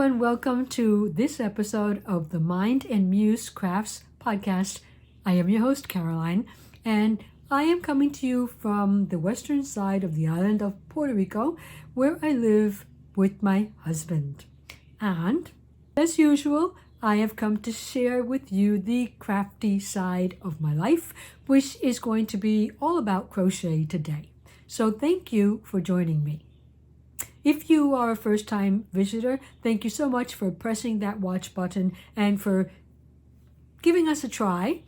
and welcome to this episode of the Mind and Muse Crafts podcast. I am your host, Caroline, and I am coming to you from the western side of the island of Puerto Rico, where I live with my husband. And as usual, I have come to share with you the crafty side of my life, which is going to be all about crochet today. So thank you for joining me. If you are a first-time visitor, thank you so much for pressing that watch button and for giving us a try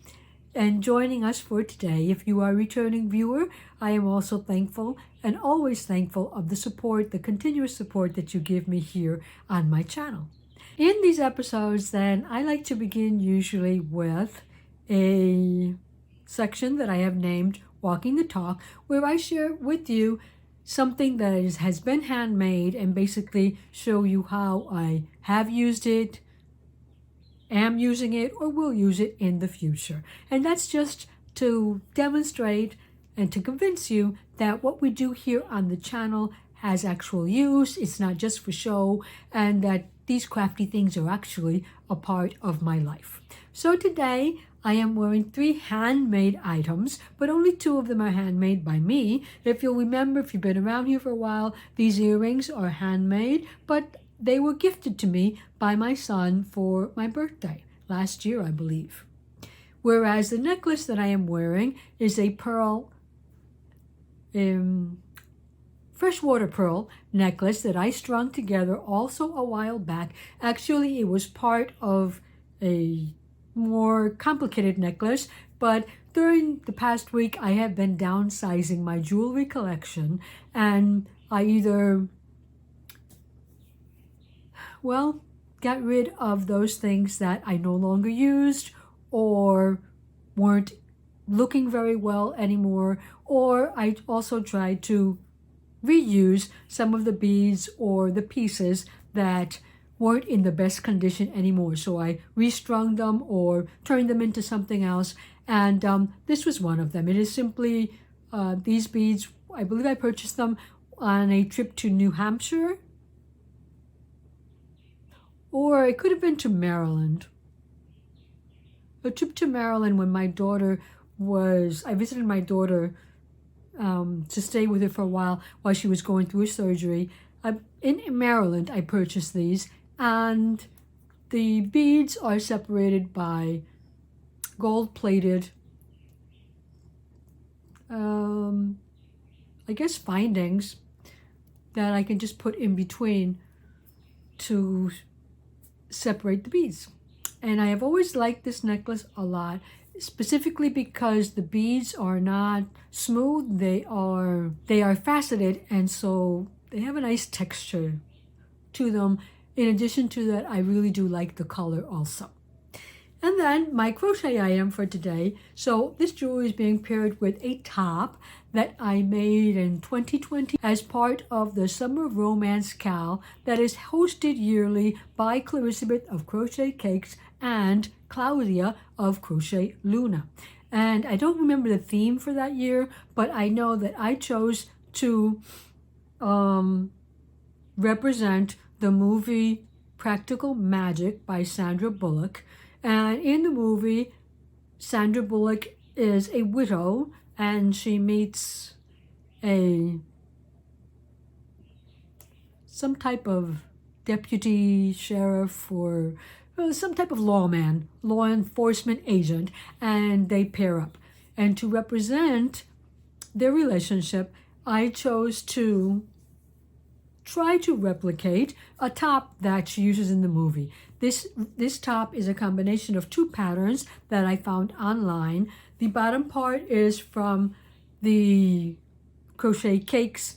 and joining us for today. If you are a returning viewer, I am also thankful and always thankful of the support, the continuous support that you give me here on my channel. In these episodes, then, I like to begin usually with a section that I have named Walking the Talk, where I share with you something that has been handmade and basically show you how I have used it, am using it, or will use it in the future. And that's just to demonstrate and to convince you that what we do here on the channel has actual use. It's not just for show, and that these crafty things are actually a part of my life. So today, I am wearing 3 handmade items, but only 2 of them are handmade by me. If you'll remember, if you've been around here for a while, these earrings are handmade, but they were gifted to me by my son for my birthday last year, I believe. Whereas the necklace that I am wearing is a pearl, freshwater pearl necklace that I strung together also a while back. Actually, it was part of a more complicated necklace, but during the past week I have been downsizing my jewelry collection, and I either got rid of those things that I no longer used or weren't looking very well anymore, or I also tried to reuse some of the beads or the pieces that weren't in the best condition anymore. So I restrung them or turned them into something else. And this was one of them. It is simply these beads. I believe I purchased them on a trip to New Hampshire. Or it could have been to Maryland. A trip to Maryland when my daughter I visited my daughter to stay with her for a while she was going through surgery. In Maryland, I purchased these, and the beads are separated by gold-plated, I guess, findings that I can just put in between to separate the beads. And I have always liked this necklace a lot, specifically because the beads are not smooth, they are faceted, and so they have a nice texture to them. In addition to that, I really do like the color also. And then my crochet item for today. So this jewelry is being paired with a top that I made in 2020 as part of the Summer Romance Cal that is hosted yearly by Clarissabeth of Crochet Cakes and Claudia of Crochet Luna. And I don't remember the theme for that year, but I know that I chose to represent the movie Practical Magic by Sandra Bullock. And in the movie, Sandra Bullock is a widow, and she meets some type of deputy sheriff or some type of law enforcement agent, and they pair up. And to represent their relationship, I chose to try to replicate a top that she uses in the movie. This top is a combination of 2 patterns that I found online. The bottom part is from the Crochet Cakes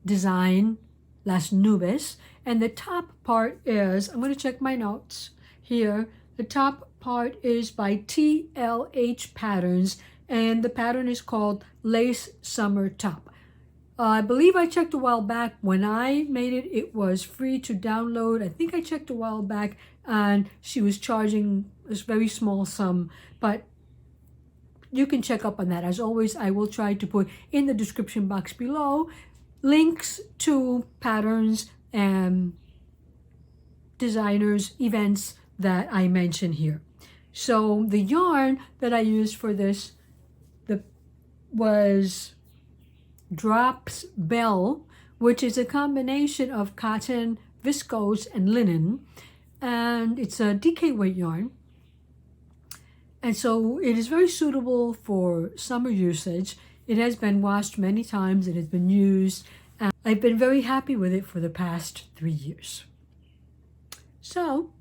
design, Las Nubes, and the top part is, I'm going to check my notes here, the top part is by TLH Patterns, and the pattern is called Lace Summer Top. I believe I checked a while back. When I made it, it was free to download. I think I checked a while back, and she was charging a very small sum, but you can check up on that. As always, I will try to put in the description box below links to patterns and designers events that I mention here. So the yarn that I used for this was Drops Bell, which is a combination of cotton, viscose, and linen, and it's a DK weight yarn. And so it is very suitable for summer usage. It has been washed many times, it has been used, and I've been very happy with it for the past 3 years. So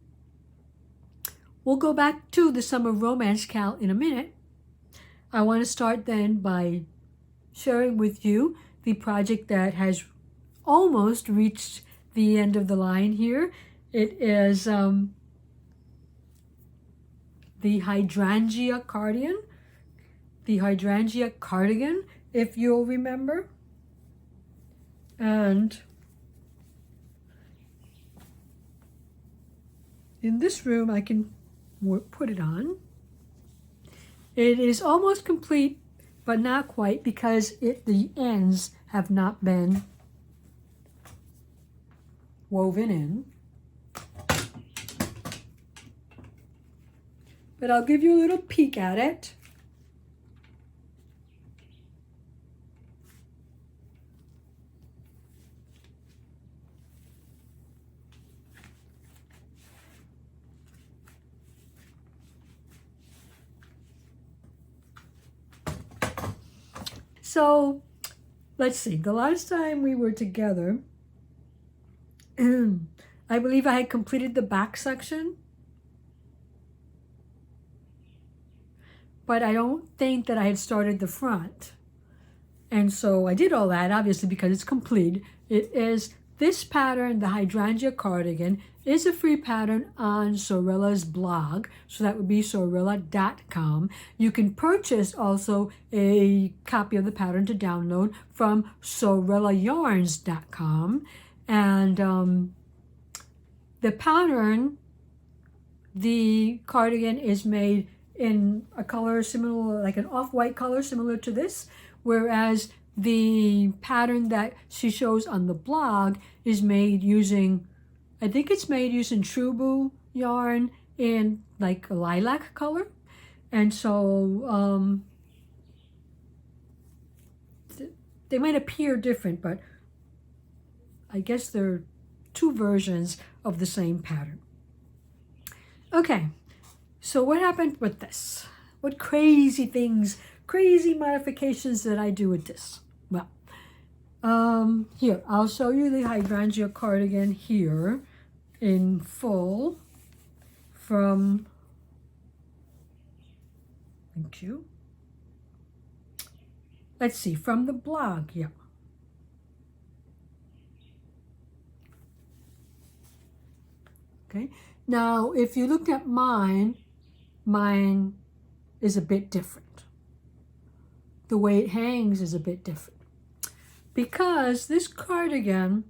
we'll go back to the Summer Romance Cal in a minute. I want to start then by sharing with you the project that has almost reached the end of the line here. It is the Hydrangea Cardigan. The Hydrangea Cardigan, if you'll remember. And in this room, I can put it on. It is almost complete, but not quite, because the ends have not been woven in. But I'll give you a little peek at it. So let's see, the last time we were together, I believe I had completed the back section, but I don't think that I had started the front. And so I did all that, obviously, because it's complete. It is this pattern, the Hydrangea Cardigan, is a free pattern on Sewrella's blog. So that would be sewrella.com. You can purchase also a copy of the pattern to download from sewrellayarns.com. And the pattern, the cardigan, is made in a color similar, like an off-white color similar to this, whereas the pattern that she shows on the blog is made using, I think it's made using Trubu yarn in like a lilac color. And so they might appear different, but I guess they're two versions of the same pattern. Okay, so what happened with this? What crazy things, crazy modifications did I do with this? Well, here, I'll show you the Hydrangea Cardigan here in full from, thank you. Let's see, from the blog, yeah. Okay, now if you look at mine is a bit different. The way it hangs is a bit different. Because this cardigan,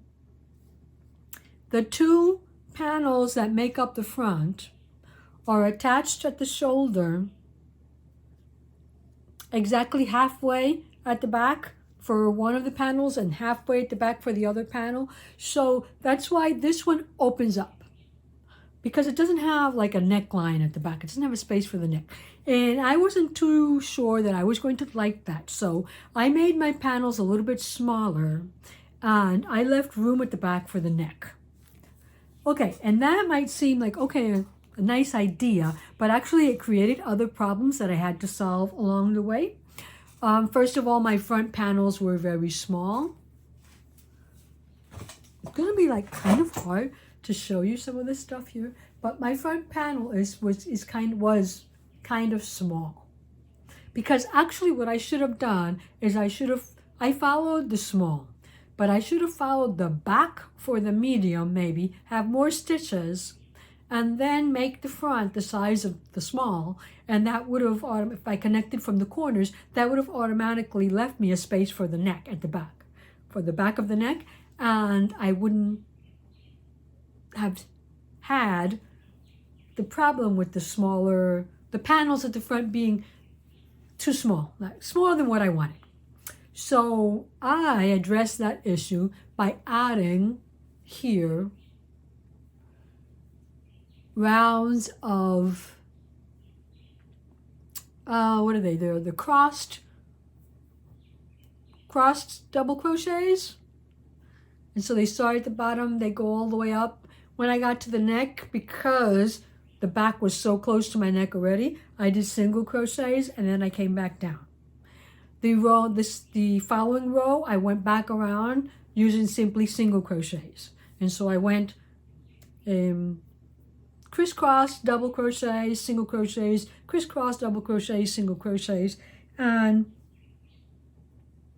the two panels that make up the front are attached at the shoulder exactly halfway at the back for one of the panels and halfway at the back for the other panel. So that's why this one opens up, because it doesn't have like a neckline at the back. It doesn't have a space for the neck. And I wasn't too sure that I was going to like that. So I made my panels a little bit smaller and I left room at the back for the neck. Okay, and that might seem like, okay, a nice idea, but actually it created other problems that I had to solve along the way. First of all, my front panels were very small. It's gonna be like kind of hard to show you some of this stuff here, but my front panel was kind of small, because actually what I should have done is I followed the small, but I should have followed the back for the medium, maybe have more stitches, and then make the front the size of the small, and that would have, if I connected from the corners, that would have automatically left me a space for the neck at the back, for the back of the neck, and I wouldn't have had the problem with the panels at the front being too small, like smaller than what I wanted. So I addressed that issue by adding here rounds of, what are they? They're the crossed double crochets. And so they start at the bottom, they go all the way up. When I got to the neck, because the back was so close to my neck already, I did single crochets and then I came back down. The following row, I went back around using simply single crochets. And so I went crisscross, double crochets, single crochets, crisscross, double crochets, single crochets, and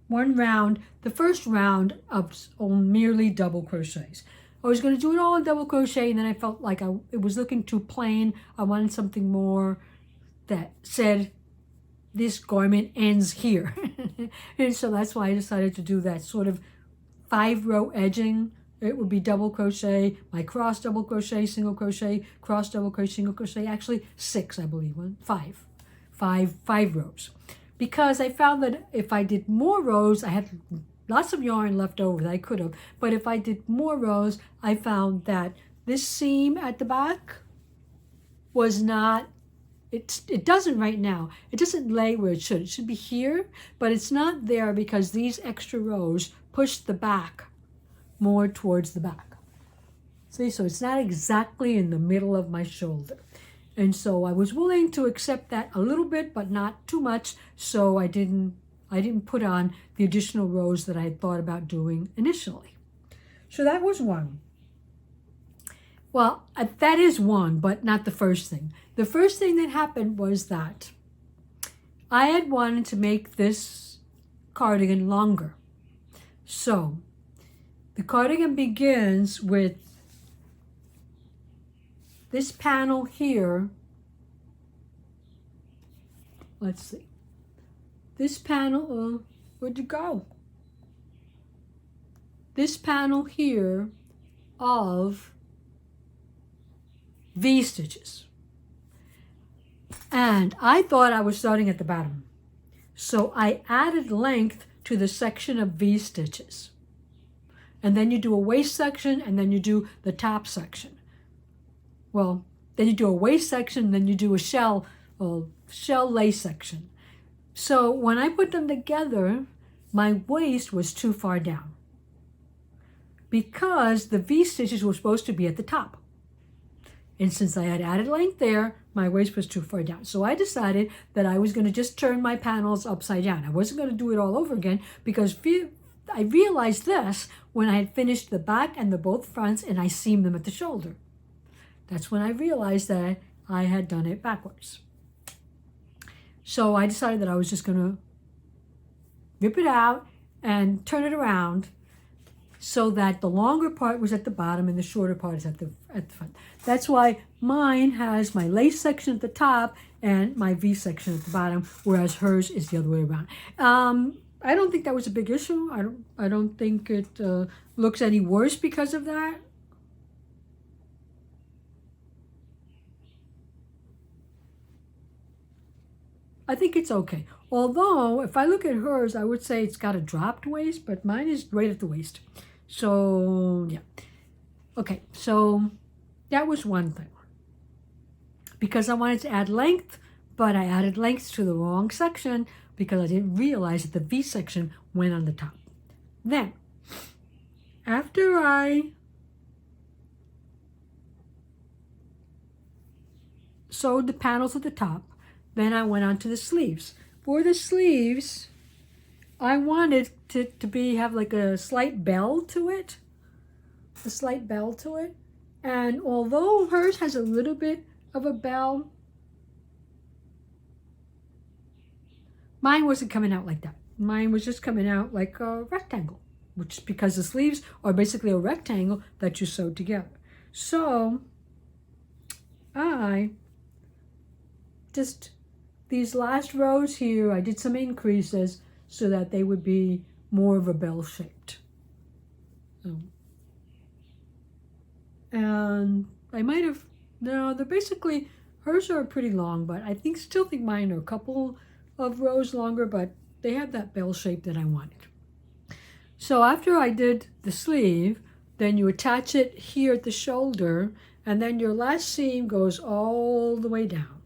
one round, the first round of merely double crochets. I was going to do it all in double crochet, and then I felt like it was looking too plain. I wanted something more that said, this garment ends here. And so that's why I decided to do that sort of 5-row edging. It would be double crochet, my cross double crochet, single crochet, cross double crochet, single crochet. Actually 6, I believe, 5 rows. Because I found that if I did more rows, I had lots of yarn left over that I could have. But if I did more rows, I found that this seam at the back was not, it doesn't right now. It doesn't lay where it should. It should be here, but it's not there because these extra rows push the back more towards the back. See, so it's not exactly in the middle of my shoulder. And so I was willing to accept that a little bit, but not too much. So I didn't put on the additional rows that I had thought about doing initially. So that was one. Well, that is one, but not the first thing. The first thing that happened was that I had wanted to make this cardigan longer. So the cardigan begins with this panel here. Let's see. This panel, where'd you go? This panel here of V stitches. And I thought I was starting at the bottom. So I added length to the section of V stitches. And then you do a waist section, and then you do the top section. Well, then you do a waist section, then you do a shell lace section. So when I put them together, my waist was too far down because the V stitches were supposed to be at the top. And since I had added length there, my waist was too far down. So I decided that I was going to just turn my panels upside down. I wasn't going to do it all over again because I realized this when I had finished the back and the both fronts and I seamed them at the shoulder. That's when I realized that I had done it backwards. So I decided that I was just going to rip it out and turn it around so that the longer part was at the bottom and the shorter part is at the front. That's why mine has my lace section at the top and my V section at the bottom, whereas hers is the other way around. I don't think that was a big issue. I don't think it looks any worse because of that. I think it's okay. Although, if I look at hers, I would say it's got a dropped waist, but mine is right at the waist. So, yeah. Okay, so that was one thing. Because I wanted to add length, but I added length to the wrong section because I didn't realize that the V section went on the top. Then, after I sewed the panels at the top, then I went on to the sleeves. For the sleeves, I wanted to have like a slight bell to it. A slight bell to it. And although hers has a little bit of a bell, mine wasn't coming out like that. Mine was just coming out like a rectangle, which is because the sleeves are basically a rectangle that you sew together. So I just, these last rows here, I did some increases so that they would be more of a bell shaped. And I might have, no, they're basically, hers are pretty long, but I still think mine are a couple of rows longer, but they have that bell shape that I wanted. So after I did the sleeve, then you attach it here at the shoulder, and then your last seam goes all the way down.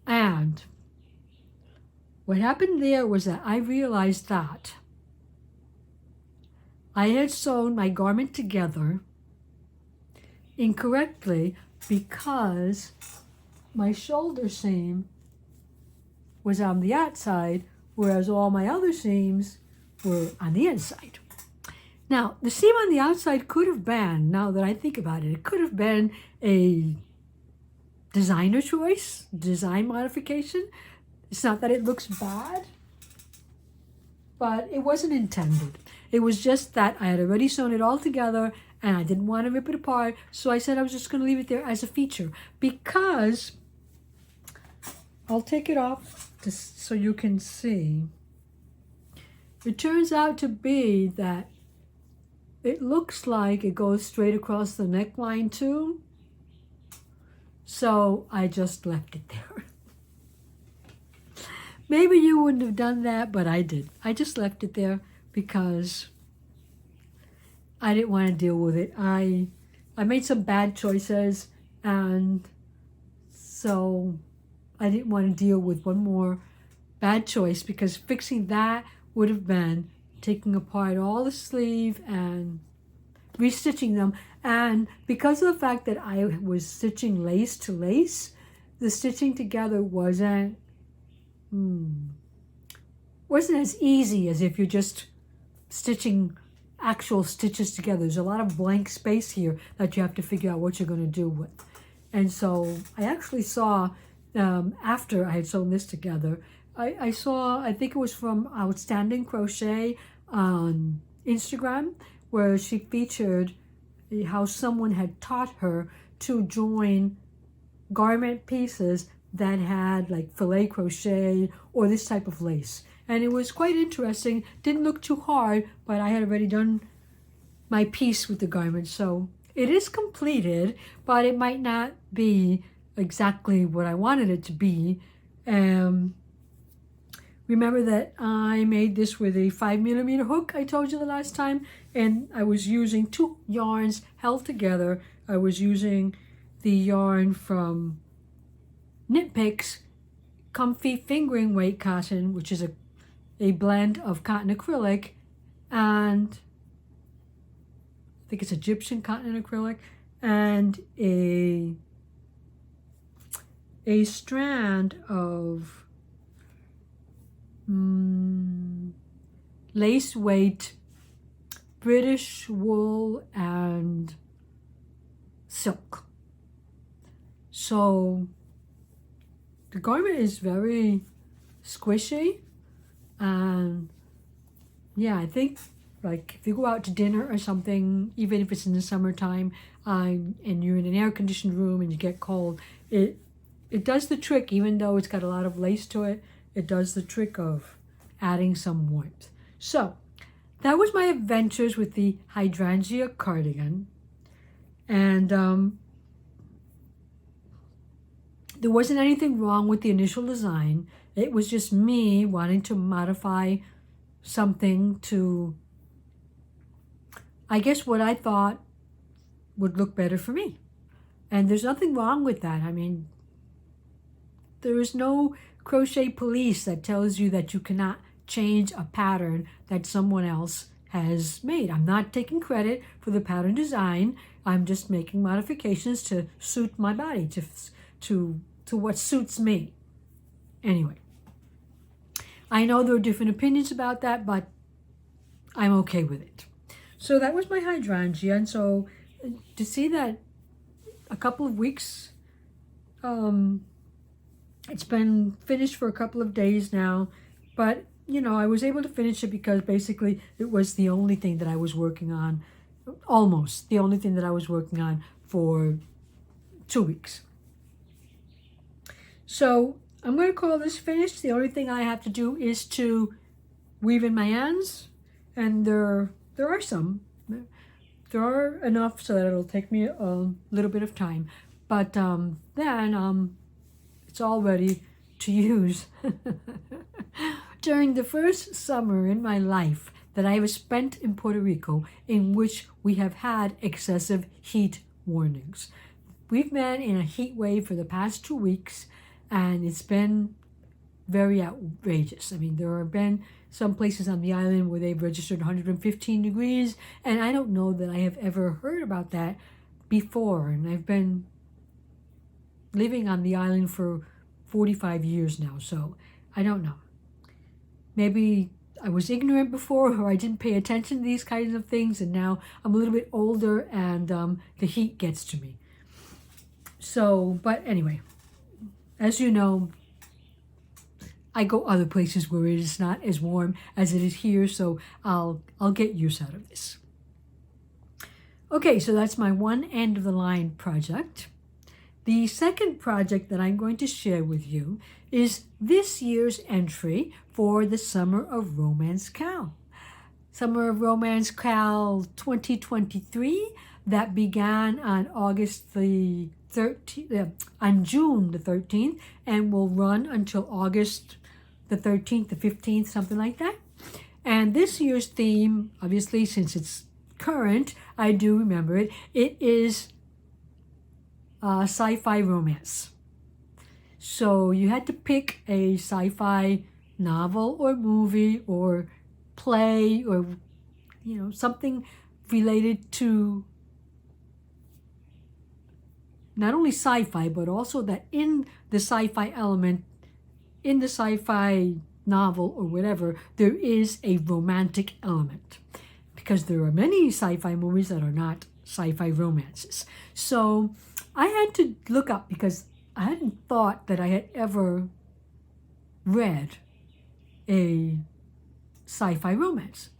And what happened there was that I realized that I had sewn my garment together incorrectly because my shoulder seam was on the outside, whereas all my other seams were on the inside. Now, the seam on the outside could have been, now that I think about it, it could have been a designer choice, design modification. It's not that it looks bad, but it wasn't intended. It was just that I had already sewn it all together and I didn't want to rip it apart, so I said I was just going to leave it there as a feature because I'll take it off just so you can see. It turns out to be that it looks like it goes straight across the neckline too. So I just left it there. Maybe you wouldn't have done that, but I did. I just left it there because I didn't want to deal with it. I made some bad choices, and so I didn't want to deal with one more bad choice, because fixing that would have been taking apart all the sleeve and restitching them. And because of the fact that I was stitching lace to lace, the stitching together wasn't as easy as if you're just stitching actual stitches together. There's a lot of blank space here that you have to figure out what you're going to do with. And so I actually saw, after I had sewn this together, I saw, I think it was from Outstanding Crochet on Instagram, where she featured how someone had taught her to join garment pieces that had like filet crochet or this type of lace. And it was quite interesting. Didn't look too hard, but I had already done my piece with the garment. So it is completed, but it might not be exactly what I wanted it to be. Remember that I made this with a 5mm hook, I told you the last time, and I was using 2 yarns held together. I was using the yarn from Knitpicks, Comfy Fingering Weight Cotton, which is a blend of cotton acrylic, and I think it's Egyptian cotton acrylic, and a strand of lace weight British wool and silk. So the garment is very squishy, and yeah, I think like if you go out to dinner or something, even if it's in the summertime, and you're in an air-conditioned room and you get cold, it does the trick. Even though it's got a lot of lace to it, it does the trick of adding some warmth. So that was my adventures with the Hydrangea Cardigan. And there wasn't anything wrong with the initial design. It was just me wanting to modify something to, I guess, what I thought would look better for me. And there's nothing wrong with that. I mean, there is no crochet police that tells you that you cannot change a pattern that someone else has made. I'm not taking credit for the pattern design. I'm just making modifications to suit my body, to what suits me. Anyway, I know there are different opinions about that, but I'm okay with it. So that was my hydrangea, and so to see that a couple of weeks, it's been finished for a couple of days now, but you know, I was able to finish it because basically it was the only thing that I was working on, almost the only thing that I was working on for 2 weeks. So I'm going to call this finished. The only thing I have to do is to weave in my ends, and there are some. There are enough so that it'll take me a little bit of time, but then it's all ready to use. During the first summer in my life that I have spent in Puerto Rico, in which we have had excessive heat warnings. We've been in a heat wave for the past 2 weeks, and it's been very outrageous. I mean, there have been some places on the island where they've registered 115 degrees, and I don't know that I have ever heard about that before. And I've been living on the island for 45 years now, so I don't know. Maybe I was ignorant before, or I didn't pay attention to these kinds of things, and now I'm a little bit older and the heat gets to me. So, but anyway, as you know, I go other places where it is not as warm as it is here, so I'll get use out of this. Okay, so that's my one end of the line project. The second project that I'm going to share with you is this year's entry for the Summer of Romance Cal. Summer of Romance Cal 2023 that began on June the 13th and will run until August the 13th, the 15th, something like that. And this year's theme, obviously, since it's current, I do remember it. It is sci-fi romance. So you had to pick a sci-fi novel or movie or play or, something related to not only sci-fi, but also that in the sci-fi element, in the sci-fi novel or whatever, there is a romantic element. Because there are many sci-fi movies that are not sci-fi romances. So I had to look up because I hadn't thought that I had ever read a sci-fi romance.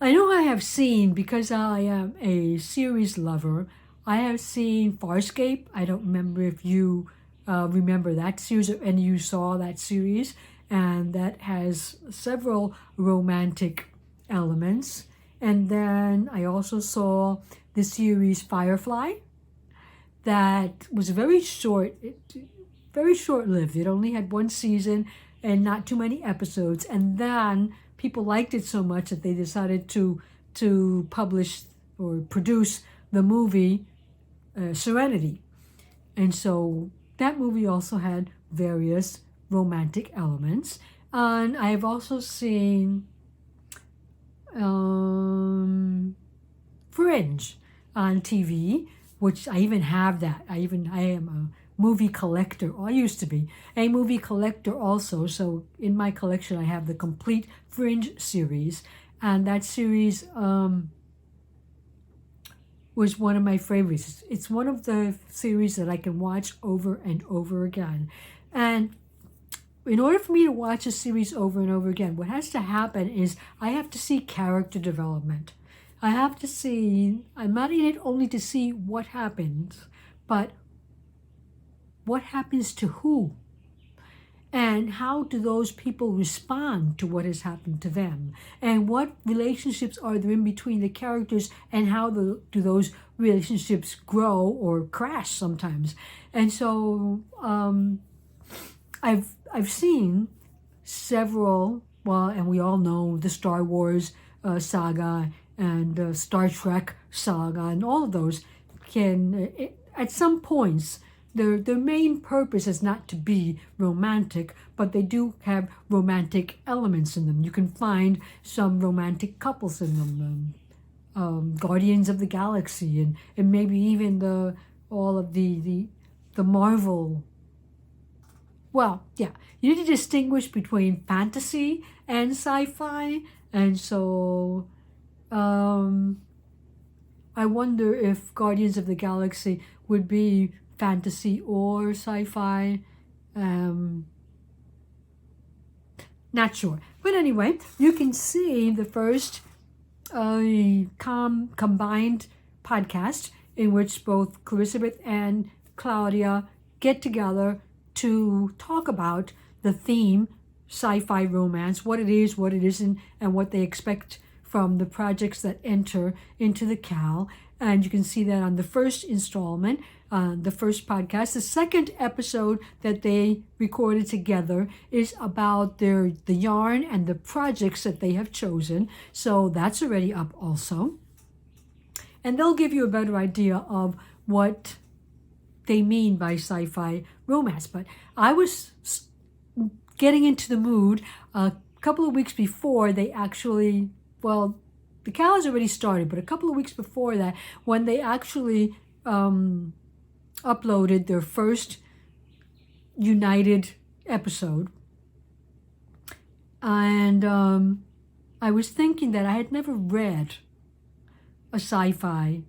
I know I have seen, because I am a series lover, I have seen Farscape. I don't remember if you remember that series and you saw that series, and that has several romantic elements. And then I also saw the series Firefly that was very short-lived. It only had one season and not too many episodes. And then people liked it so much that they decided to publish or produce the movie Serenity. And so that movie also had various romantic elements. And I've also seen Fringe on TV, which I even have that. I am a movie collector. I used to be a movie collector also. So in my collection, I have the complete Fringe series. And that series was one of my favorites. It's one of the series that I can watch over and over again. And in order for me to watch a series over and over again, what has to happen is I have to see character development. I have to see, I'm not in it only to see what happens, but what happens to who? And how do those people respond to what has happened to them? And what relationships are there in between the characters, and how do those relationships grow or crash sometimes? And so I've seen several, and we all know the Star Wars saga and Star Trek saga, and all of those can, at some points, their main purpose is not to be romantic, but they do have romantic elements in them. You can find some romantic couples in them, Guardians of the Galaxy, and maybe even all of the Marvel. Well, yeah, you need to distinguish between fantasy and sci-fi, and so I wonder if Guardians of the Galaxy would be fantasy or sci-fi. Not sure. But anyway, you can see the first combined podcast in which both Clarissabeth and Claudia get together to talk about the theme sci-fi romance, what it is, what it isn't, and what they expect from the projects that enter into the CAL. And you can see that on the first installment, the first podcast. The second episode that they recorded together is about the yarn and the projects that they have chosen. So that's already up also. and they'll give you a better idea of what they mean by sci-fi romance. But I was getting into the mood a couple of weeks before they actually, well, the calendars already started, but a couple of weeks before that, when they actually uploaded their first United episode. And I was thinking that I had never read a sci-fi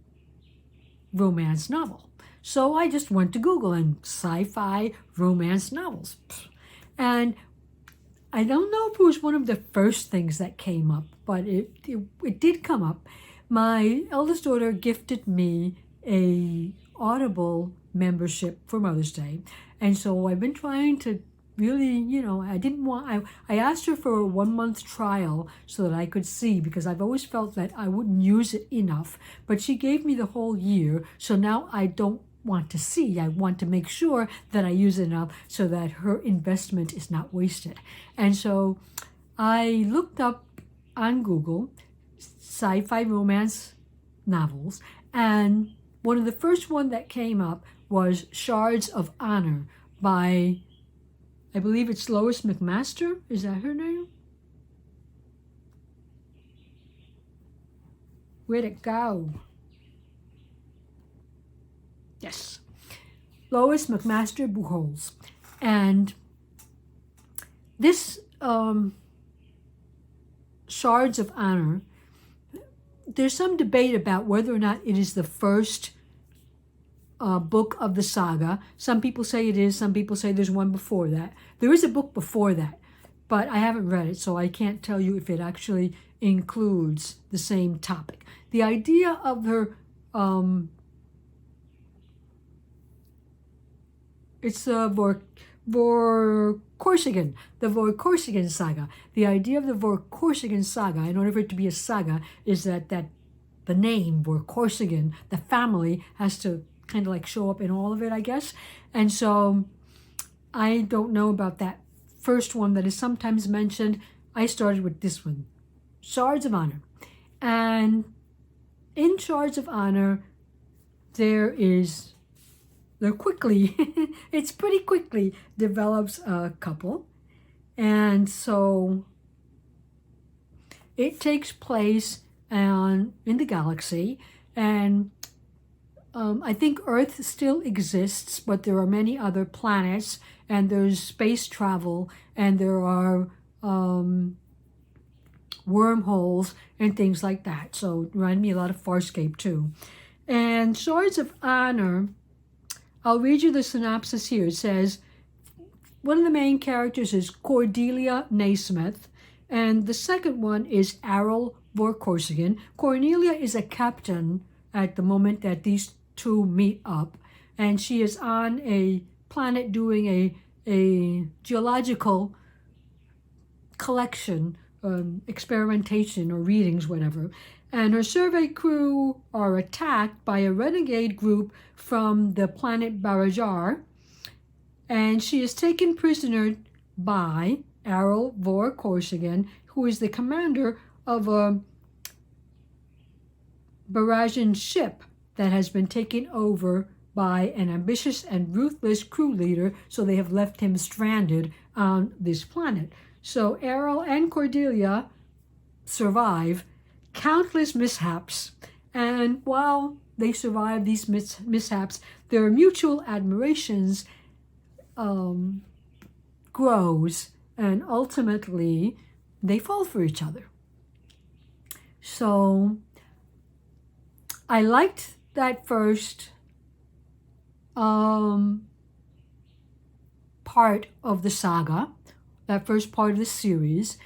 romance novel. So I just went to Google and sci-fi romance novels. And I don't know if it was one of the first things that came up, but it did come up. My eldest daughter gifted me a Audible membership for Mother's Day. And so I've been trying to really, I asked her for a 1-month trial so that I could see, because I've always felt that I wouldn't use it enough. But she gave me the whole year, so now I don't want to see. I want to make sure that I use it enough so that her investment is not wasted. And so I looked up on Google sci-fi romance novels, and one of the first one that came up was Shards of Honor by, I believe it's Lois McMaster. Is that her name? Where'd it go? Yes. Lois McMaster Buchholz. And this Shards of Honor, there's some debate about whether or not it is the first book of the saga. Some people say it is, some people say there's one before that. There is a book before that, but I haven't read it, so I can't tell you if it actually includes the same topic. The idea of her, it's the Vorkosigan, the Vorkosigan saga. The idea of the Vorkosigan saga, in order for it to be a saga, is that the name Vorkosigan, the family, has to kind of like show up in all of it, I guess. And so I don't know about that first one that is sometimes mentioned. I started with this one, Shards of Honor. And in Shards of Honor, it's pretty quickly develops a couple. And so it takes place in the galaxy, and I think Earth still exists, but there are many other planets, and there's space travel, and there are wormholes and things like that. So it reminded me a lot of Farscape too. And Swords of Honor, I'll read you the synopsis here. It says, one of the main characters is Cordelia Naismith, and the second one is Errol Vorkosigan. Cornelia is a captain at the moment that these two meet up, and she is on a planet doing a geological collection, experimentation or readings, whatever. And her survey crew are attacked by a renegade group from the planet Barajar, and she is taken prisoner by Errol Vorkosigan, who is the commander of a Barajan ship that has been taken over by an ambitious and ruthless crew leader, so they have left him stranded on this planet. So Errol and Cordelia survive countless mishaps, and while they survive these mishaps, their mutual admirations grows, and ultimately they fall for each other. So I liked that first part of the saga, that first part of the series.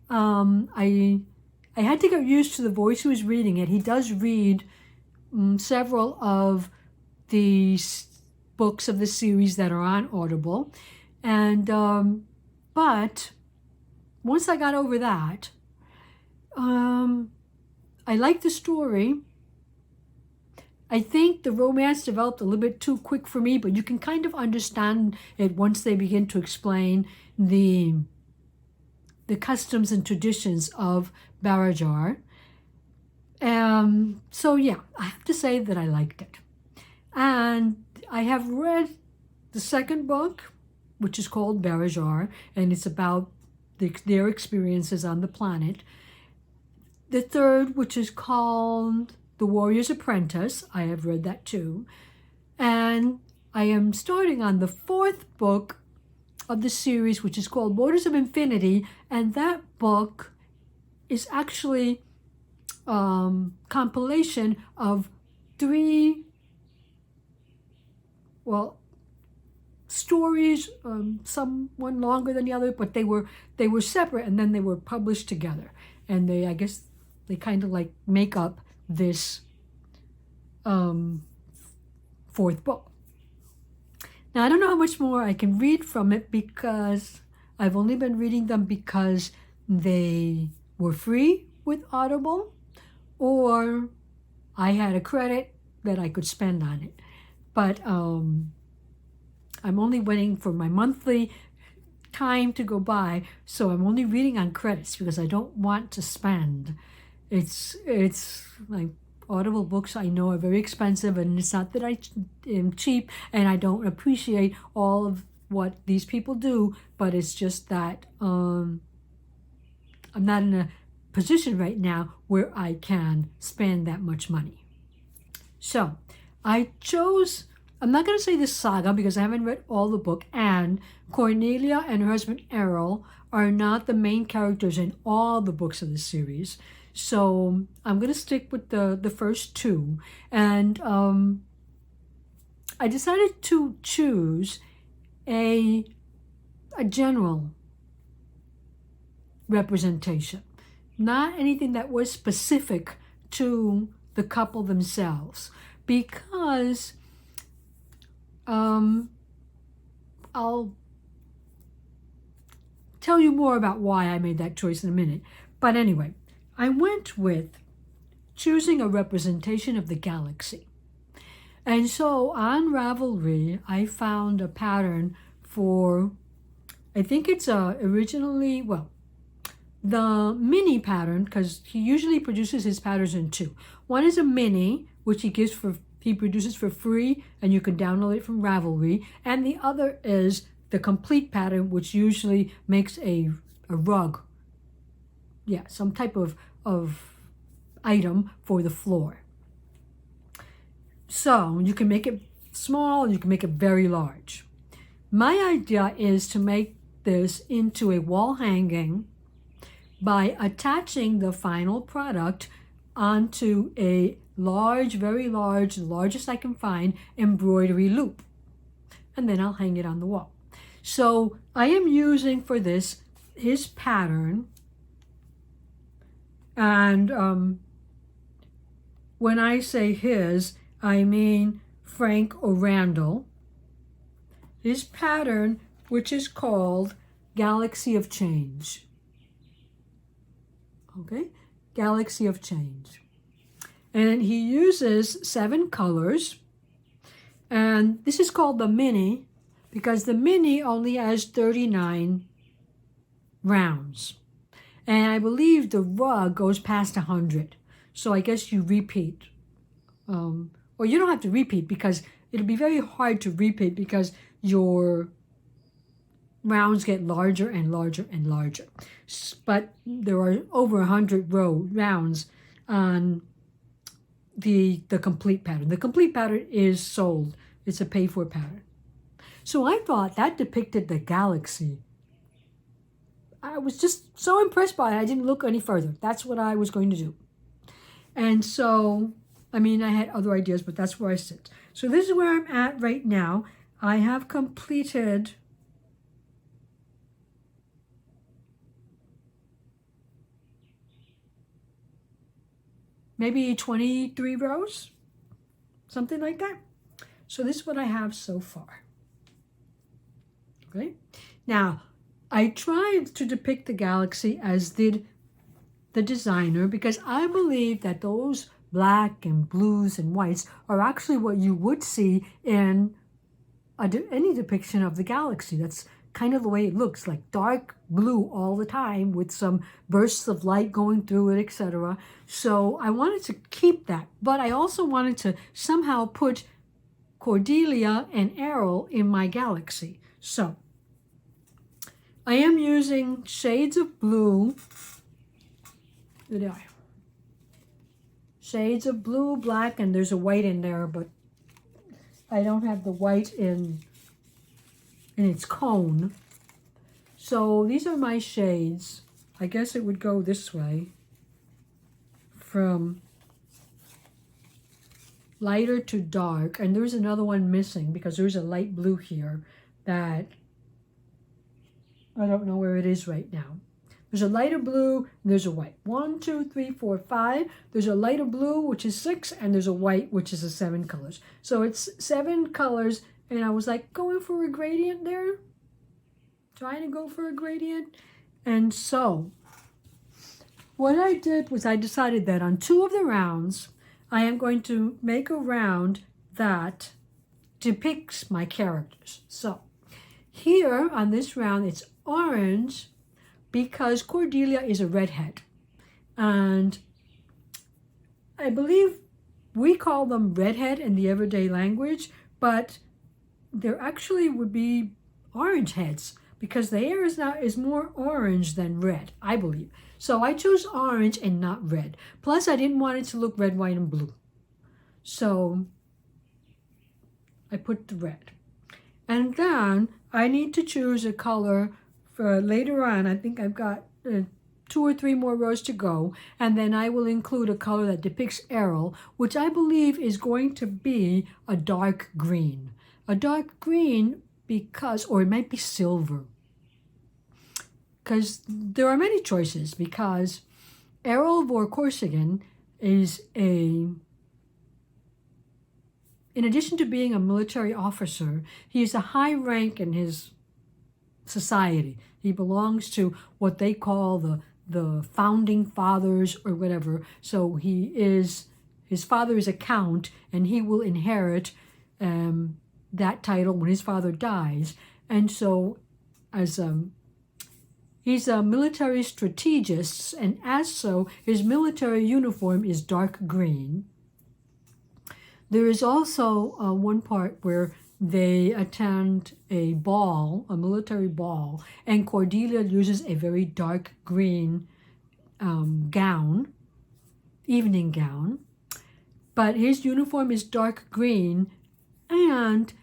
I had to get used to the voice who was reading it. He does read several of the books of the series that are on Audible. And but once I got over that, I liked the story. I think the romance developed a little bit too quick for me, but you can kind of understand it once they begin to explain the customs and traditions of Barajar. So yeah, I have to say that I liked it. And I have read the second book, which is called Barajar, and it's about their experiences on the planet. The third, which is called The Warrior's Apprentice, I have read that too. And I am starting on the fourth book of the series, which is called Borders of Infinity, and that book is actually compilation of three, well, stories, some one longer than the other, but they were separate, and then they were published together, and I guess they kind of like make up this fourth book. Now I don't know how much more I can read from it because I've only been reading them because they were free with Audible, or I had a credit that I could spend on it. But I'm only waiting for my monthly time to go by, so I'm only reading on credits because I don't want to spend. It's like Audible books I know are very expensive, and it's not that I am cheap and I don't appreciate all of what these people do, but it's just that I'm not in a position right now where I can spend that much money. So I chose, I'm not going to say this saga because I haven't read all the book, and Cornelia and her husband Errol are not the main characters in all the books of the series. So I'm going to stick with the first two. And I decided to choose a general representation, not anything that was specific to the couple themselves, because I'll tell you more about why I made that choice in a minute. But anyway, I went with choosing a representation of the galaxy. And so on Ravelry, I found a pattern for, I think it's originally, well, the mini pattern, because he usually produces his patterns in two. One is a mini, which he produces for free, and you can download it from Ravelry. And the other is the complete pattern, which usually makes a rug. Yeah, some type of item for the floor. So you can make it small, you can make it very large. My idea is to make this into a wall hanging by attaching the final product onto a large, very large, the largest I can find, embroidery loop. And then I'll hang it on the wall. So I am using for this his pattern. And when I say his, I mean Frank O'Randall. His pattern, which is called Galaxy of Change. Okay, Galaxy of Change. And he uses 7 colors. And this is called the mini because the mini only has 39 rounds. And I believe the rug goes past 100. So I guess you repeat. Or you don't have to repeat because it'll be very hard to repeat because your rounds get larger and larger and larger. But there are over 100 rounds on the complete pattern. The complete pattern is sold. It's a pay-for pattern. So I thought that depicted the galaxy. I was just so impressed by it, I didn't look any further. That's what I was going to do. And so, I mean, I had other ideas, but that's where I sit. So this is where I'm at right now. I have completed maybe 23 rows, something like that. So this is what I have so far. Okay. Now, I tried to depict the galaxy as did the designer because I believe that those black and blues and whites are actually what you would see in any depiction of the galaxy. kind of the way it looks, like dark blue all the time with some bursts of light going through it, etc. So I wanted to keep that, but I also wanted to somehow put Cordelia and Errol in my galaxy. So I am using shades of blue. There they are. Shades of blue, black, and there's a white in there, but I don't have the white in its cone. So these are my shades. I guess it would go this way from lighter to dark. And there's another one missing because there's a light blue here that I don't know where it is right now. There's a lighter blue, and there's a white. 1, 2, 3, 4, 5. There's a lighter blue, which is 6, and there's a white, which is 7 colors. So it's 7 colors, and I was like going for a gradient there. Trying to go for a gradient. And so what I did was I decided that on 2 of the rounds, I am going to make a round that depicts my characters. So here on this round, it's orange, because Cordelia is a redhead. And I believe we call them redhead in the everyday language, but there actually would be orange heads because the hair is more orange than red, I believe. So I chose orange and not red. Plus, I didn't want it to look red, white, and blue. So I put the red. And then I need to choose a color for later on. I think I've got 2 or 3 more rows to go, and then I will include a color that depicts Errol, which I believe is going to be a dark green. A dark green because, or it might be silver, because there are many choices, because Errol Corsican is in addition to being a military officer, he is a high rank in his society. He belongs to what they call the founding fathers or whatever. So his father is a count, and he will inherit that title when his father dies. And so he's a military strategist, and as so, his military uniform is dark green. There is also one part where they attend a ball, a military ball, and Cordelia uses a very dark green gown, evening gown. But his uniform is dark green, and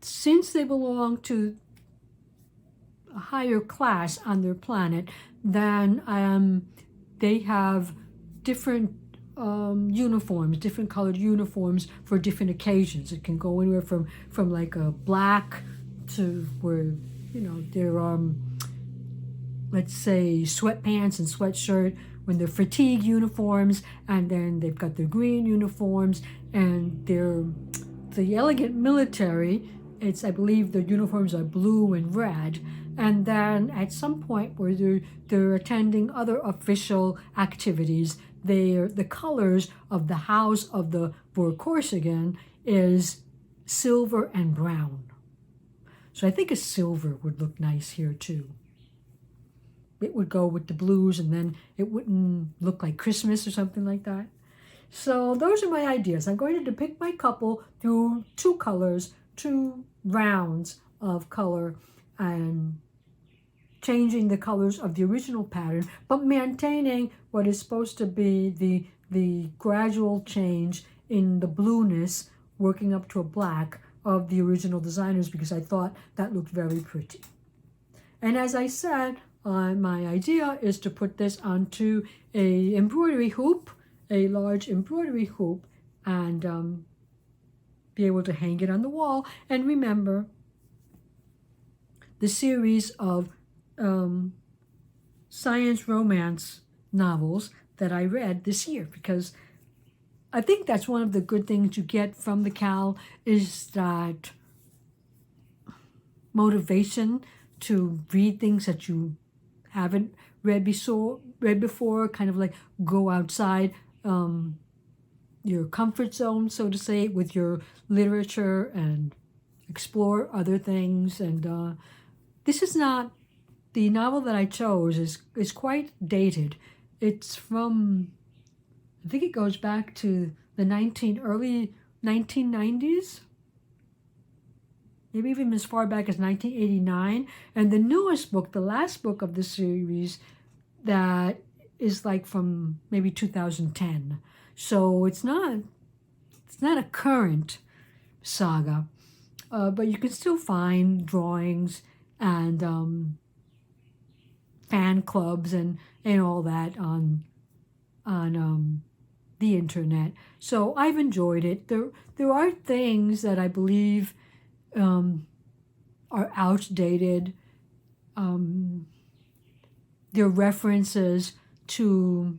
since they belong to a higher class on their planet, then they have different uniforms, different colored uniforms for different occasions. It can go anywhere from like a black to where, they're let's say sweatpants and sweatshirt when they're fatigue uniforms, and then they've got their green uniforms, and they're the elegant military. I believe their uniforms are blue and red. And then at some point where they're attending other official activities, the colors of the house of the Corsican is silver and brown. So I think a silver would look nice here too. It would go with the blues, and then it wouldn't look like Christmas or something like that. So those are my ideas. I'm going to depict my couple through 2 colors, 2 rounds of color, and changing the colors of the original pattern, but maintaining what is supposed to be the gradual change in the blueness, working up to a black of the original designers, because I thought that looked very pretty. And as I said, my idea is to put this onto a embroidery hoop, a large embroidery hoop, and be able to hang it on the wall. And remember the series of science romance novels that I read this year, because I think that's one of the good things you get from the CAL, is that motivation to read things that you haven't read before, kind of like go outside your comfort zone, so to say, with your literature and explore other things. And this is not, the novel that I chose is quite dated. It's from, I think it goes back to the early 1990s, maybe even as far back as 1989. And the newest book, the last book of the series, that is like from maybe 2010. So it's not a current saga, but you can still find drawings and fan clubs and all that on the internet. So I've enjoyed it. There are things that I believe are outdated. There are references to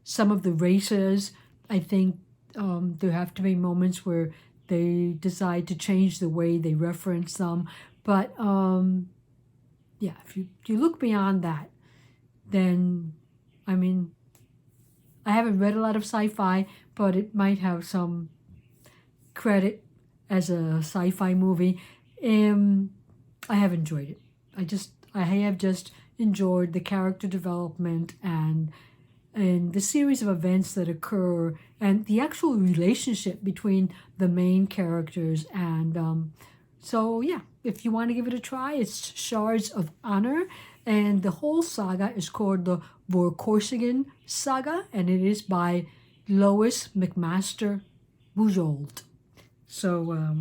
some of the races. I think there have to be moments where they decide to change the way they reference them. But yeah, if you look beyond that, then, I mean, I haven't read a lot of sci-fi, but it might have some credit as a sci-fi movie. I have enjoyed it. I have just enjoyed the character development and the series of events that occur and the actual relationship between the main characters. And so yeah, if you want to give it a try, it's Shards of Honor, and the whole saga is called the Vorkorsigan Saga, and it is by Lois McMaster Bujold. So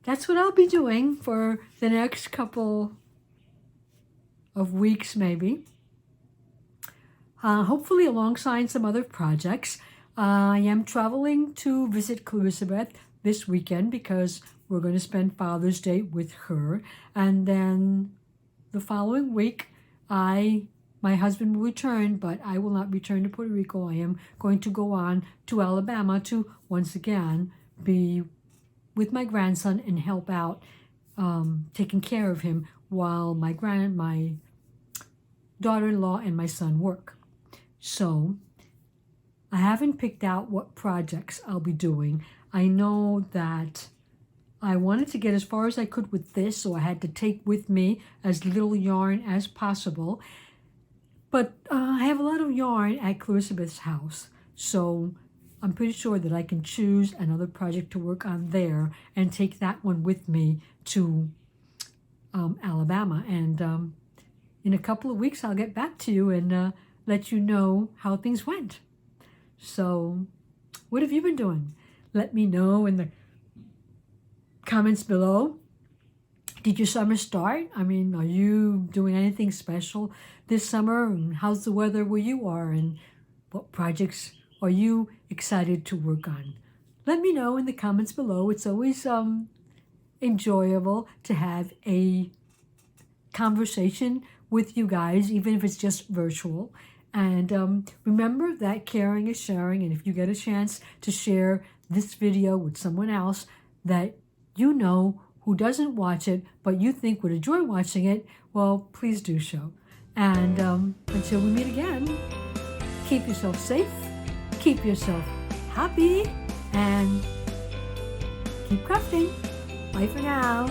that's what I'll be doing for the next couple of weeks, maybe. Hopefully alongside some other projects. I am traveling to visit Elizabeth this weekend because we're going to spend Father's Day with her. And then the following week, my husband will return, but I will not return to Puerto Rico. I am going to go on to Alabama to once again be with my grandson and help out taking care of him while my daughter-in-law and my son work. So I haven't picked out what projects I'll be doing. I know that I wanted to get as far as I could with this, so I had to take with me as little yarn as possible. But I have a lot of yarn at Elizabeth's house, so I'm pretty sure that I can choose another project to work on there and take that one with me to Alabama. And in a couple of weeks, I'll get back to you and let you know how things went. So what have you been doing? Let me know in the comments below. Did your summer start? I mean, are you doing anything special this summer? And how's the weather where you are? And what projects are you excited to work on? Let me know in the comments below. It's always enjoyable to have a conversation with you guys, even if it's just virtual. And remember that caring is sharing. And if you get a chance to share this video with someone else that you know who doesn't watch it, but you think would enjoy watching it, well, please do so. And until we meet again, keep yourself safe, keep yourself happy, and keep crafting. Bye for now.